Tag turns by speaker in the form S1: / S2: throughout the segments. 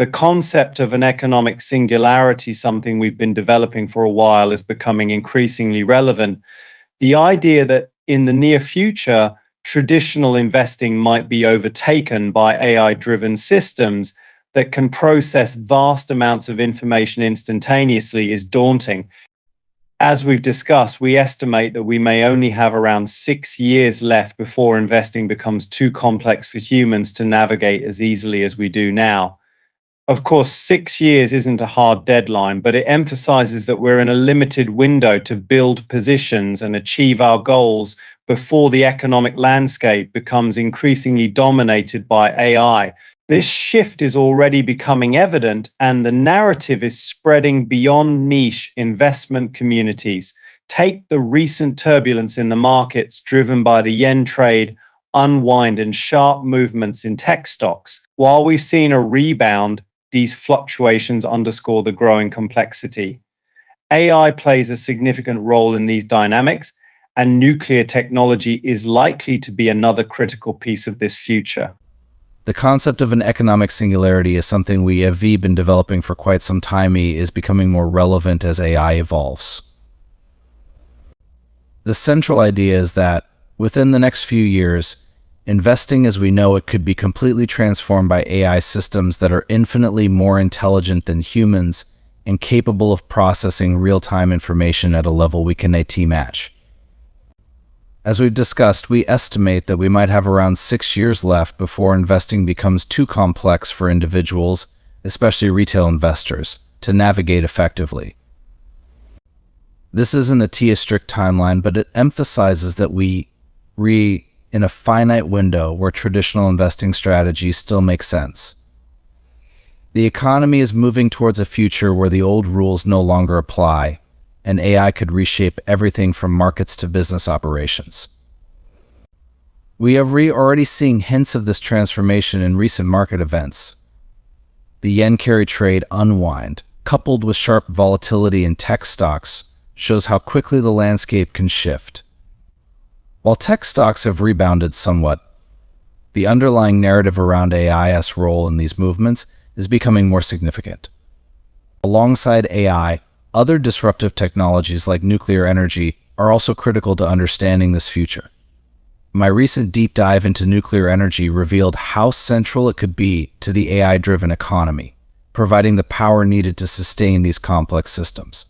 S1: The concept of an economic singularity, something we've been developing for a while, is becoming increasingly relevant. The idea that in the near future, traditional investing might be overtaken by AI-driven systems that can process vast amounts of information instantaneously is daunting. As we've discussed, we estimate that we may only have around 6 years left before investing becomes too complex for humans to navigate as easily as we do now. Of course, 6 years isn't a hard deadline, but it emphasizes that we're in a limited window to build positions and achieve our goals before the economic landscape becomes increasingly dominated by AI. This shift is already becoming evident, and the narrative is spreading beyond niche investment communities. Take the recent turbulence in the markets driven by the yen trade unwind and sharp movements in tech stocks. While we've seen a rebound, these fluctuations underscore the growing complexity. AI plays a significant role in these dynamics, and nuclear technology is likely to be another critical piece of this future.
S2: The concept of an economic singularity is something we have been developing for quite some time. Is becoming more relevant as AI evolves. The central idea is that within the next few years, investing as we know it could be completely transformed by AI systems that are infinitely more intelligent than humans and capable of processing real-time information at a level we can match. As we've discussed, we estimate that we might have around 6 years left before investing becomes too complex for individuals, especially retail investors, to navigate effectively. This isn't a strict timeline, but it emphasizes that we in a finite window where traditional investing strategies still make sense. The economy is moving towards a future where the old rules no longer apply, and AI could reshape everything from markets to business operations. We have already seen hints of this transformation in recent market events. The yen carry trade unwind, coupled with sharp volatility in tech stocks, shows how quickly the landscape can shift. While tech stocks have rebounded somewhat, the underlying narrative around AI's role in these movements is becoming more significant. Alongside AI, other disruptive technologies like nuclear energy are also critical to understanding this future. My recent deep dive into nuclear energy revealed how central it could be to the AI-driven economy, providing the power needed to sustain these complex systems.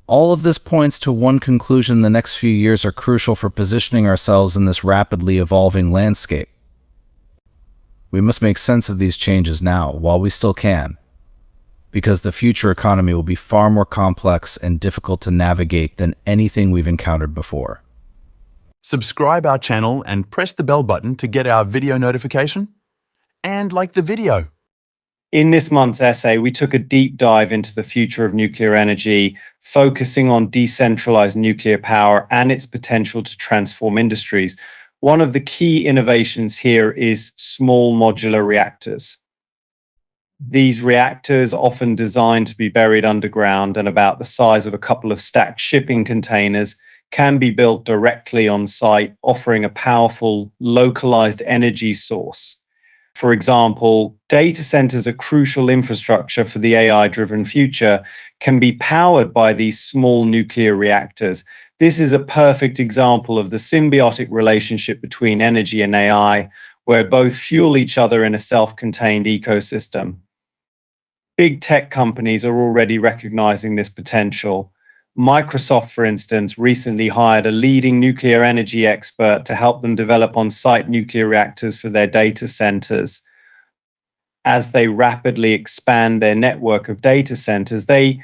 S2: All of this points to one conclusion: the next few years are crucial for positioning ourselves in this rapidly evolving landscape. We must make sense of these changes now, while we still can, because the future economy will be far more complex and difficult to navigate than anything we've encountered before.
S3: Subscribe our channel and press the bell button to get our video notification. And like the video.
S1: In this month's essay, we took a deep dive into the future of nuclear energy, focusing on decentralized nuclear power and its potential to transform industries. One of the key innovations here is small modular reactors. These reactors, often designed to be buried underground and about the size of a couple of stacked shipping containers, can be built directly on site, offering a powerful, localized energy source. For example, data centers, a crucial infrastructure for the AI-driven future, can be powered by these small nuclear reactors. This is a perfect example of the symbiotic relationship between energy and AI, where both fuel each other in a self-contained ecosystem. Big tech companies are already recognizing this potential. Microsoft, for instance, recently hired a leading nuclear energy expert to help them develop on-site nuclear reactors for their data centers. As they rapidly expand their network of data centers, they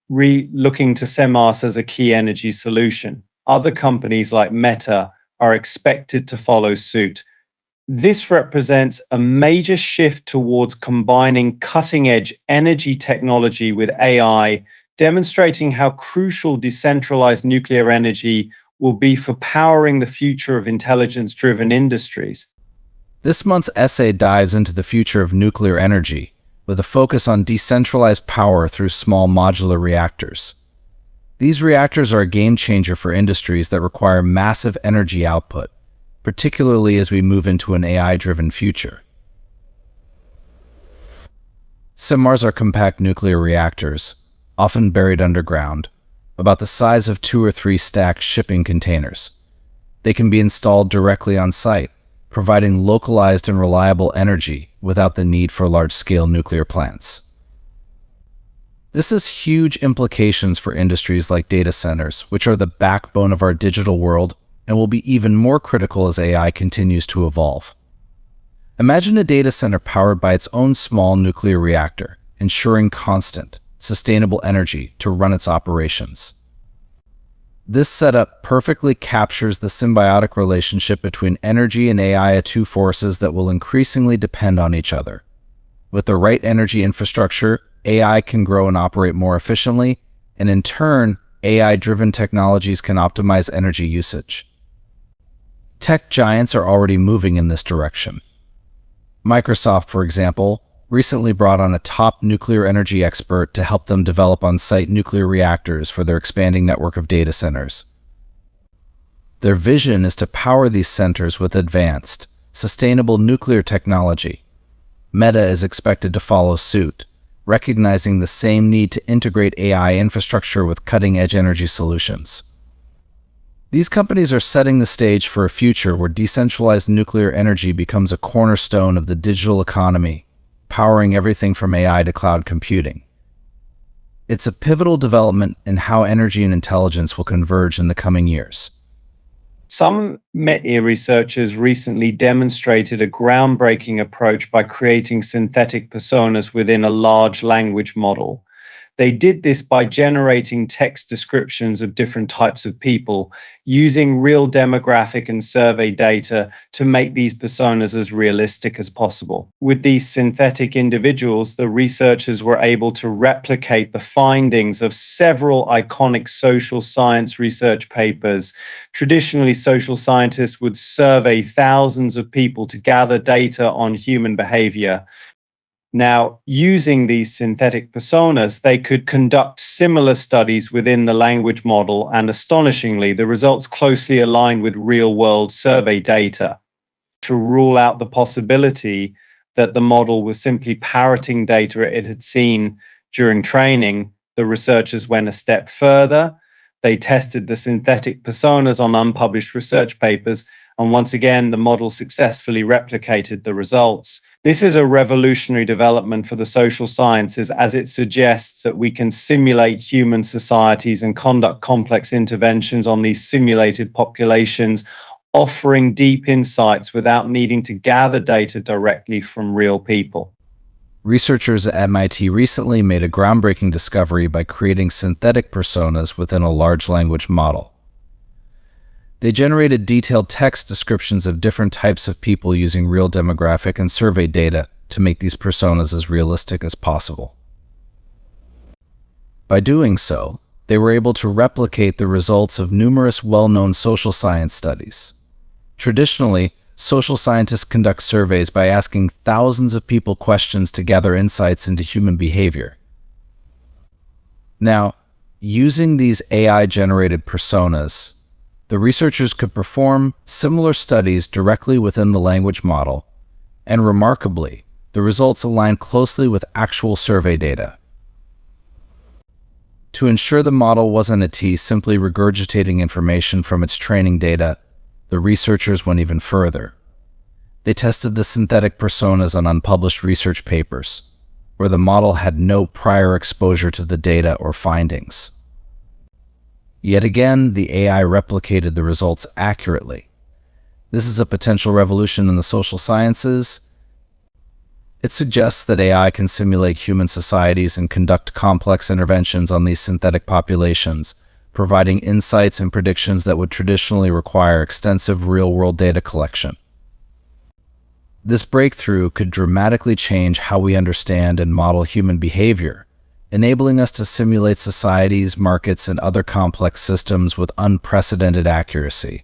S1: looking to SEMAS as a key energy solution. Other companies like Meta are expected to follow suit. This represents a major shift towards combining cutting-edge energy technology with AI, demonstrating how crucial decentralized nuclear energy will be for powering the future of intelligence-driven industries.
S2: This month's essay dives into the future of nuclear energy, with a focus on decentralized power through small modular reactors. These reactors are a game changer for industries that require massive energy output, particularly as we move into an AI-driven future. SMRs are compact nuclear reactors, often buried underground, about the size of 2 or 3 stacked shipping containers. They can be installed directly on site, providing localized and reliable energy without the need for large-scale nuclear plants. This has huge implications for industries like data centers, which are the backbone of our digital world and will be even more critical as AI continues to evolve. Imagine a data center powered by its own small nuclear reactor, ensuring constant, sustainable energy to run its operations. This setup perfectly captures the symbiotic relationship between energy and AI, two forces that will increasingly depend on each other. With the right energy infrastructure, AI can grow and operate more efficiently, and in turn, AI-driven technologies can optimize energy usage. Tech giants are already moving in this direction. Microsoft, for example, recently brought on a top nuclear energy expert to help them develop on-site nuclear reactors for their expanding network of data centers. Their vision is to power these centers with advanced, sustainable nuclear technology. Meta is expected to follow suit, recognizing the same need to integrate AI infrastructure with cutting-edge energy solutions. These companies are setting the stage for a future where decentralized nuclear energy becomes a cornerstone of the digital economy, powering everything from AI to cloud computing. It's a pivotal development in how energy and intelligence will converge in the coming years.
S1: Some Mattin researchers recently demonstrated a groundbreaking approach by creating synthetic personas within a large language model. They did this by generating text descriptions of different types of people, using real demographic and survey data to make these personas as realistic as possible. With these synthetic individuals, the researchers were able to replicate the findings of several iconic social science research papers. Traditionally, social scientists would survey thousands of people to gather data on human behavior. Now, using these synthetic personas, they could conduct similar studies within the language model, and astonishingly, the results closely aligned with real-world survey data. To rule out the possibility that the model was simply parroting data it had seen during training, the researchers went a step further. They tested the synthetic personas on unpublished research papers, and once again, the model successfully replicated the results. This is a revolutionary development for the social sciences, as it suggests that we can simulate human societies and conduct complex interventions on these simulated populations, offering deep insights without needing to gather data directly from real people.
S2: Researchers at MIT recently made a groundbreaking discovery by creating synthetic personas within a large language model. They generated detailed text descriptions of different types of people using real demographic and survey data to make these personas as realistic as possible. By doing so, they were able to replicate the results of numerous well-known social science studies. Traditionally, social scientists conduct surveys by asking thousands of people questions to gather insights into human behavior. Now, using these AI-generated personas, the researchers could perform similar studies directly within the language model, and remarkably, the results align closely with actual survey data. To ensure the model wasn't simply regurgitating information from its training data, the researchers went even further. They tested the synthetic personas on unpublished research papers, where the model had no prior exposure to the data or findings. Yet again, the AI replicated the results accurately. This is a potential revolution in the social sciences. It suggests that AI can simulate human societies and conduct complex interventions on these synthetic populations, providing insights and predictions that would traditionally require extensive real-world data collection. This breakthrough could dramatically change how we understand and model human behavior, enabling us to simulate societies, markets, and other complex systems with unprecedented accuracy.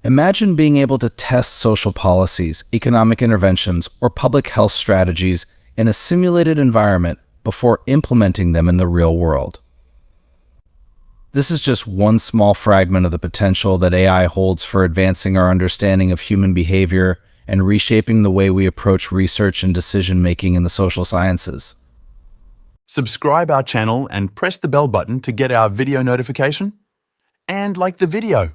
S2: Imagine being able to test social policies, economic interventions, or public health strategies in a simulated environment before implementing them in the real world. This is just one small fragment of the potential that AI holds for advancing our understanding of human behavior and reshaping the way we approach research and decision-making in the social sciences.
S3: Subscribe our channel and press the bell button to get our video notification. And like the video.